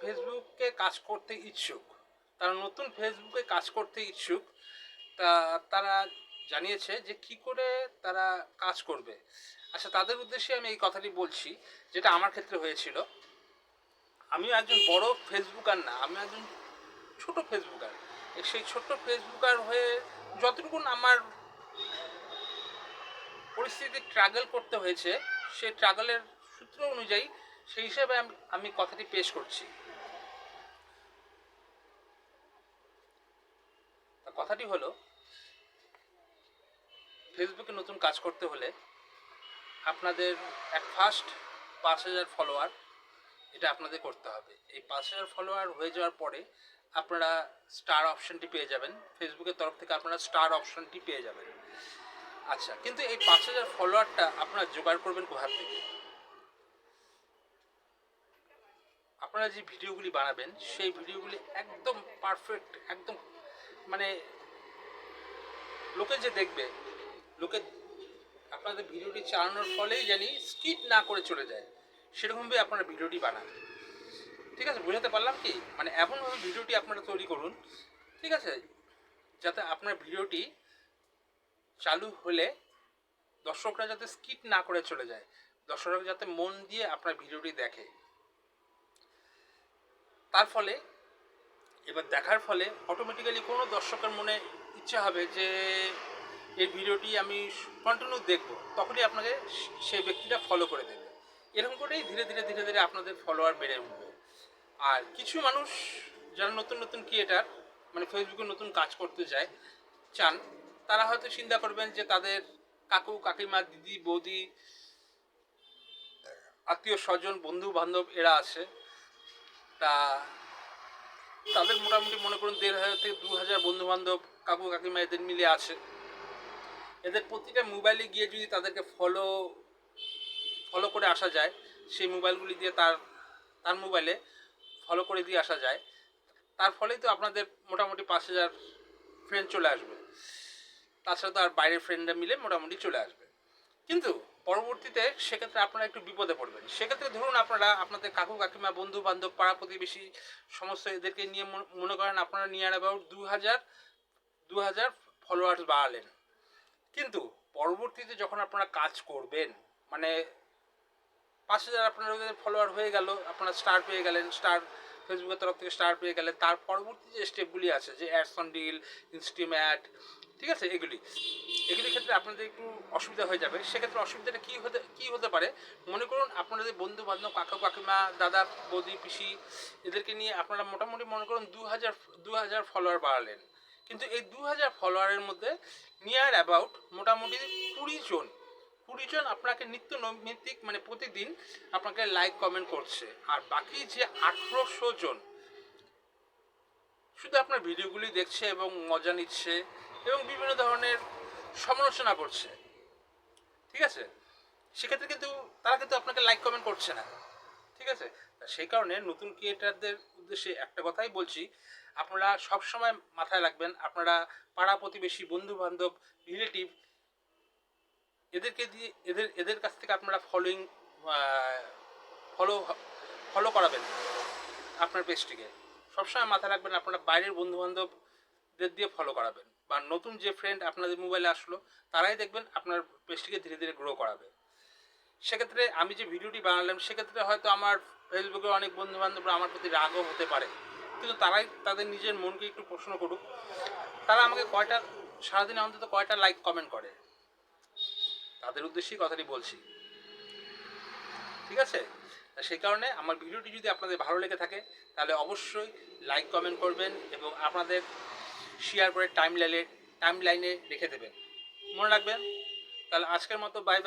ফেসবুকে কাজ করতে ইচ্ছুক, তারা নতুন ফেসবুকে কাজ করতে ইচ্ছুক, তা তারা জানিয়েছে যে কি করে তারা কাজ করবে। আচ্ছা, তাদের উদ্দেশ্যে আমি এই কথাটি বলছি যেটা আমার ক্ষেত্রে হয়েছিল। আমিও একজন বড় ফেসবুকার না, আমি একজন ছোট ফেসবুকার। সেই ছোট্ট ফেসবুকার হয়ে যতটুকু আমার পরিস্থিতি ট্রাগল করতে হয়েছে, সেই ট্রাগলের সূত্র অনুযায়ী সেই হিসাবে আমি কথাটি পেশ করছি। কথাটি হলো, ফেসবুকে নতুন কাজ করতে হলে আপনাদের ফার্স্ট 5,000 ফলোয়ার, এটা আপনাদের করতে হবে। এই 5,000 ফলোয়ার হয়ে যাওয়ার পরে আপনারা স্টার অপশানটি পেয়ে যাবেন, ফেসবুকের তরফ থেকে আপনারা স্টার অপশানটি পেয়ে যাবেন। আচ্ছা, কিন্তু এই 5,000 ফলোয়ারটা আপনারা জোগাড় করবেন কোথা থেকে? আপনারা যে ভিডিওগুলি বানাবেন সেই ভিডিওগুলি একদম পারফেক্ট, একদম মানে লোকে যে দেখবে, লোকে আপনাদের ভিডিওটি চালানোর ফলেই জানি স্কিপ না করে চলে যায়, সেরকমভাবে আপনারা ভিডিওটি বানান। ঠিক আছে, বোঝাতে পারলাম কি? মানে এমনভাবে ভিডিওটি আপনারা তৈরি করুন, ঠিক আছে, যাতে আপনার ভিডিওটি চালু হলে দর্শকরা যাতে স্কিপ না করে চলে যায়, দর্শকরা যাতে মন দিয়ে আপনার ভিডিওটি দেখে। তার ফলে এবার দেখার ফলে অটোমেটিক্যালি কোনো দর্শকের মনে ইচ্ছা হবে যে এই ভিডিওটি আমি কন্টিনিউ দেখব, তখনই আপনাকে সেই ব্যক্তিটা ফলো করে দেবে। এরকম করেই ধীরে ধীরে ধীরে ধীরে আপনাদের ফলোয়ার বেড়ে উঠবে। আর কিছু মানুষ যারা নতুন নতুন ক্রিয়েটার, মানে ফেসবুকে নতুন কাজ করতে চান, তারা হয়তো চিন্তা করবেন যে তাদের কাকু কাকিমা, দিদি বৌদি, আত্মীয় স্বজন, বন্ধু বান্ধব এরা আছে, তা তাদের মোটামুটি মনে করুন 1,500 থেকে 2,000 বন্ধু বান্ধব, কাকু কাকিমা এদের মিলে আছে। এদের প্রতিটা মোবাইলে গিয়ে যদি তাদেরকে ফলো করে আসা যায়, সেই মোবাইলগুলি দিয়ে তার মোবাইলে ফলো করে দিয়ে আসা যায়, তার ফলেই তো আপনাদের মোটামুটি 5,000 ফ্রেন্ড চলে আসবে। তাছাড়া তো আর বাইরের ফ্রেন্ডরা মিলে মোটামুটি চলে আসবে। কিন্তু পরবর্তীতে সেক্ষেত্রে আপনারা একটু বিপদে পড়বেন। সেক্ষেত্রে ধরুন আপনারা আপনাদের কাকু কাকিমা, বন্ধু বান্ধব, পাড়া প্রতিবেশী সমস্ত এদেরকে নিয়ে মনে করেন আপনারা নিয়ার অ্যাবাউট 2,000 ফলোয়ার্স বাড়ালেন। কিন্তু পরবর্তীতে যখন আপনারা কাজ করবেন, মানে 5,000 আপনার ফলোয়ার হয়ে গেল, আপনারা স্টার পেয়ে গেলেন, স্টার ফেসবুকের তরফ থেকে স্টার পেয়ে গেলেন, তার পরবর্তী যে স্টেপগুলি আছে, যে অ্যাডস অন ডিল, ইনস্টিম অ্যাড, ঠিক আছে, এগুলির ক্ষেত্রে আপনাদের একটু অসুবিধা হয়ে যাবে। সেক্ষেত্রে অসুবিধাটা কী হতে পারে? মনে করুন আপনাদের বন্ধু বান্ধব, কাকা কাকিমা, দাদা বৌদি, পিসি, এদেরকে নিয়ে আপনারা মোটামুটি মনে করুন 2,000 ফলোয়ার বাড়ালেন। কিন্তু এই 2,000 ফলোয়ারের মধ্যে নিয়ার অ্যাবাউট মোটামুটি 20 জন আপনাকে নিত্য নৈমিত্তিক, মানে প্রতিদিন আপনাকে লাইক কমেন্ট করছে। আর বাকি যে 1,800 জন শুধু আপনার ভিডিওগুলি দেখছে এবং মজা নিচ্ছে এবং বিভিন্ন ধরনের সমালোচনা করছে, ঠিক আছে, সেক্ষেত্রে কিন্তু তারা কিন্তু আপনাকে লাইক কমেন্ট করছে না। ঠিক আছে, সেই কারণে নতুন ক্রিয়েটারদের উদ্দেশ্যে একটা কথাই বলছি, আপনারা সবসময় মাথায় রাখবেন, আপনারা পাড়া প্রতিবেশী, বন্ধু বান্ধব, রিলেটিভ, এদের কাছ থেকে আপনারা ফলো করাবেন আপনার পেজটিকে। সবসময় মাথায় রাখবেন আপনারা বাইরের বন্ধু বান্ধবদের দিয়ে ফলো করাবেন, বা নতুন যে ফ্রেন্ড আপনাদের মোবাইলে আসলো তারাই দেখবেন আপনার পেজটিকে ধীরে ধীরে গ্রো করাবে। সেক্ষেত্রে আমি যে ভিডিওটি বানালাম, সেক্ষেত্রে হয়তো আমার ফেসবুকে অনেক বন্ধু বান্ধবরা আমার প্রতি রাগও হতে পারে, কিন্তু তারাই তাদের নিজের মনকে একটু প্রশ্ন করুক, তারা আমাকে সারাদিনে অন্তত কয়টা লাইক কমেন্ট করে, তাদের উদ্দেশ্যেই কথাটি বলছি। ঠিক আছে, সেই কারণে আমার ভিডিওটি যদি আপনাদের ভালো লেগে থাকে তাহলে অবশ্যই লাইক কমেন্ট করবেন এবং আপনাদের শেয়ার করে টাইম লাইনে রেখে দেবেন। মনে রাখবেন। তাহলে আজকের মতো বাই বাই।